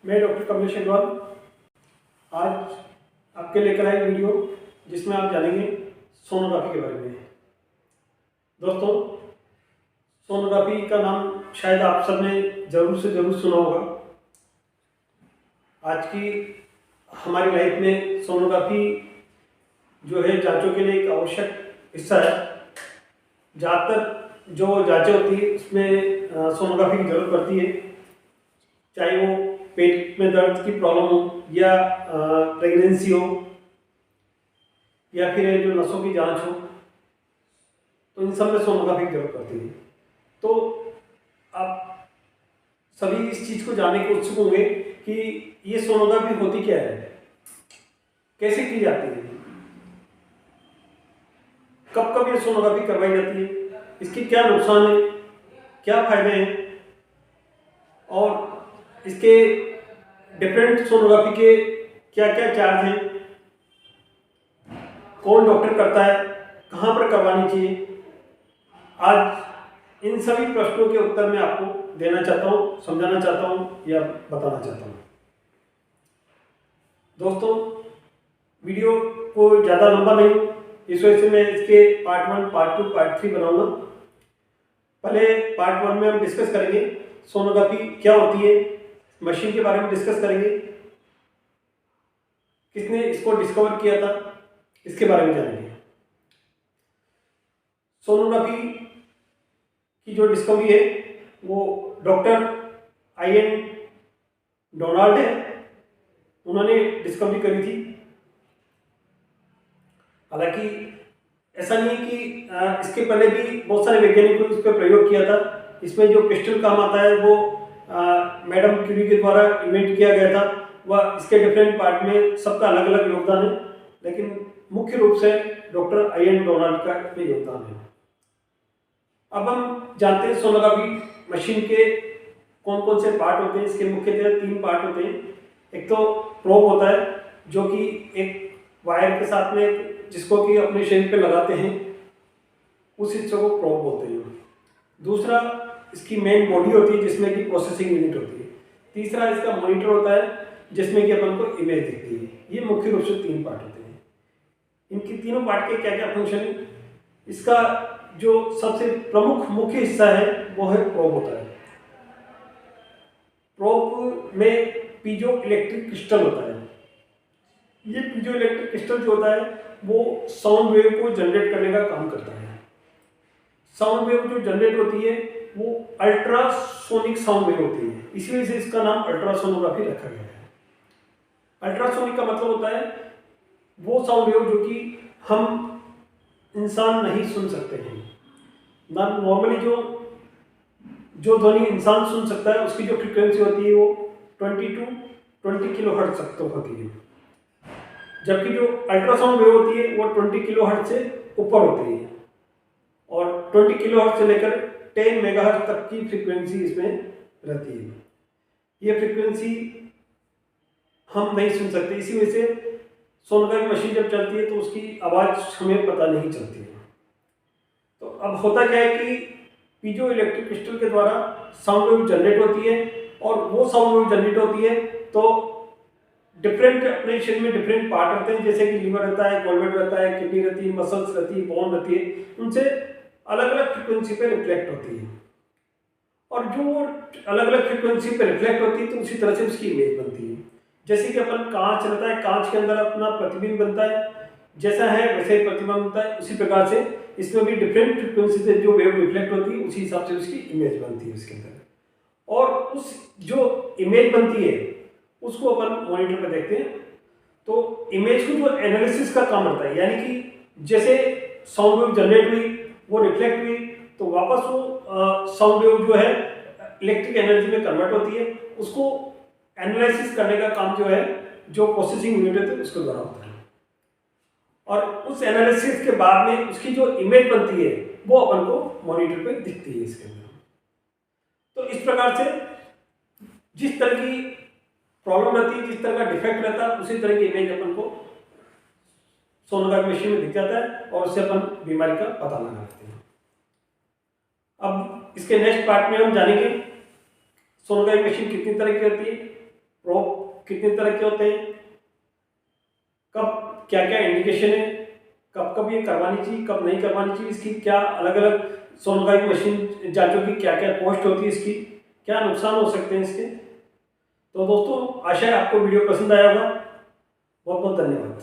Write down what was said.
मैं डॉक्टर कमलेश अग्रवाल आज आपके लेकर आए वीडियो जिसमें आप जानेंगे सोनोग्राफी के बारे में। दोस्तों, सोनोग्राफी का नाम शायद आप सबने ज़रूर से ज़रूर सुना होगा। आज की हमारी लाइफ में सोनोग्राफी जो है जांचों के लिए एक आवश्यक हिस्सा है। ज़्यादातर जो जांचें होती है उसमें सोनोग्राफी की ज़रूरत पड़ती है, चाहे वो पेट में दर्द की प्रॉब्लम हो या प्रेगनेंसी हो या फिर जो नसों की जांच हो, तो इन सब में सोनोग्राफी की जरूरत पड़ती है। तो आप सभी इस चीज़ को जानने के उत्सुक होंगे कि ये सोनोग्राफी होती क्या है, कैसे की जाती है, कब कब ये सोनोग्राफी करवाई जाती है, इसके क्या नुकसान है, क्या फायदे हैं और इसके डिफरेंट सोनोग्राफी के क्या क्या चार्ज हैं, कौन डॉक्टर करता है, कहाँ पर करवानी चाहिए। आज इन सभी प्रश्नों के उत्तर मैं आपको देना चाहता हूँ, समझाना चाहता हूँ या बताना चाहता हूँ। दोस्तों, वीडियो को ज़्यादा लंबा नहीं, इस वजह से मैं इसके पार्ट 1, पार्ट 2, पार्ट 3 बनाऊंगा। पहले पार्ट 1 में हम डिस्कस करेंगे सोनोग्राफी क्या होती है, मशीन के बारे में डिस्कस करेंगे, किसने इसको डिस्कवर किया था इसके बारे में जानेंगे। सोनोग्राफी की जो डिस्कवरी है वो डॉक्टर आईएन डोनाल्ड है, उन्होंने डिस्कवरी करी थी। हालांकि ऐसा नहीं है कि इसके पहले भी बहुत सारे वैज्ञानिकों ने इस पर प्रयोग किया था। इसमें जो क्रिस्टल काम आता है वो मैडम क्यूरी के द्वारा इन्वेंट किया गया था। वह इसके डिफरेंट पार्ट में सबका अलग अलग योगदान है, लेकिन मुख्य रूप से डॉक्टर आईएन डोनाल्ड का इसमें योगदान है। अब हम जानते हैं सोनोग्राफी मशीन के कौन कौन से पार्ट होते हैं। इसके मुख्यतः 3 पार्ट होते हैं। एक तो प्रोब होता है जो कि एक वायर के साथ में जिसको कि अपने शरीर पे लगाते हैं, उस हिस्से को प्रोब बोलते हैं। दूसरा इसकी मेन बॉडी होती है जिसमें कि प्रोसेसिंग यूनिट होती है। तीसरा इसका मॉनिटर होता है जिसमें कि अपन को इमेज दिखती है। ये मुख्य रूप से 3 पार्ट होते हैं। इनकी तीनों पार्ट के क्या क्या फंक्शन है, इसका जो सबसे प्रमुख मुख्य हिस्सा है वो है प्रोब होता है। प्रोब में पीजो इलेक्ट्रिक क्रिस्टल होता है। ये पीजो इलेक्ट्रिक क्रिस्टल जो होता है वो साउंड वेव को जनरेट करने का काम करता है। साउंड वेव जो जनरेट होती है वो अल्ट्रासोनिक साउंड वेव होती है, इसी वजह से इसका नाम अल्ट्रासोनोग्राफी रखा गया है। अल्ट्रासोनिक का मतलब होता है वो साउंड वेव जो कि हम इंसान नहीं सुन सकते हैं। नॉर्मली जो ध्वनि इंसान सुन सकता है उसकी जो फ्रीक्वेंसी होती है वो 20 to 20 किलोहर्ट्ज तक तो होती है, जबकि जो अल्ट्रासाउंड वेव होती है वो 20 किलोहर्ट्ज से ऊपर होती है और 20 किलोहर्ट्ज से लेकर 10 मेगाहर्ट्ज तक की फ्रीक्वेंसी इसमें रहती है। ये फ्रीक्वेंसी हम नहीं सुन सकते, इसी वजह से सोनोग्राफी मशीन जब चलती है तो उसकी आवाज़ हमें पता नहीं चलती है। तो अब होता क्या है कि पीजो इलेक्ट्रिक क्रिस्टल के द्वारा साउंड वेव जनरेट होती है और वो साउंड वेव जनरेट होती है तो डिफरेंट अपने शरीर में डिफरेंट पार्ट रहते हैं, जैसे कि लीवर रहता है, गॉलब्लैडर रहता है, किडनी रहती है, मसल्स रहती है, बोन रहती है, उनसे अलग अलग फ्रिक्वेंसी पे रिफ्लेक्ट होती है और जो अलग अलग फ्रिक्वेंसी पे रिफ्लेक्ट होती है तो उसी तरह से उसकी इमेज बनती है। जैसे कि अपन कांच रहता है, कांच के अंदर अपना प्रतिबिंब बनता है, जैसा है वैसे ही प्रतिबिंब बनता है, उसी प्रकार से इसमें भी डिफरेंट फ्रिक्वेंसी से जो वेव रिफ्लेक्ट होती है उसी हिसाब से उसकी इमेज बनती है उसके अंदर। और उस जो इमेज बनती है उसको अपन मॉनिटर पर देखते हैं। तो इमेज को जो एनालिसिस का काम रहता है, यानी कि जैसे साउंड वेव जनरेट हुई, वो रिफ्लेक्ट हुई, तो वापस वो साउंड वेव जो है इलेक्ट्रिक एनर्जी में कन्वर्ट होती है, उसको एनालिसिस करने का काम जो है जो प्रोसेसिंग यूनिट है उसके द्वारा होता है और उस एनालिसिस के बाद में उसकी जो इमेज बनती है वो अपन को मॉनिटर पे दिखती है इसके अंदर। तो इस प्रकार से जिस तरह की प्रॉब्लम रहती है, जिस तरह का डिफेक्ट रहता है, उसी तरह की इमेज अपन को सोनोग्राफी मशीन में दिख जाता है और उससे अपन बीमारी का पता लगा लेते हैं। अब इसके नेक्स्ट पार्ट में हम जानेंगे सोनोग्राफी मशीन कितनी तरह की रहती है, प्रोब कितने तरह के होते हैं, कब क्या क्या इंडिकेशन है, कब कब ये करवानी चाहिए, कब नहीं करवानी चाहिए, इसकी क्या अलग अलग सोनोग्राफी मशीन जांचों की क्या क्या कॉस्ट होती है, इसकी क्या नुकसान हो सकते हैं इसके। तो दोस्तों आशा है आपको वीडियो पसंद आया होगा। बहुत बहुत धन्यवाद।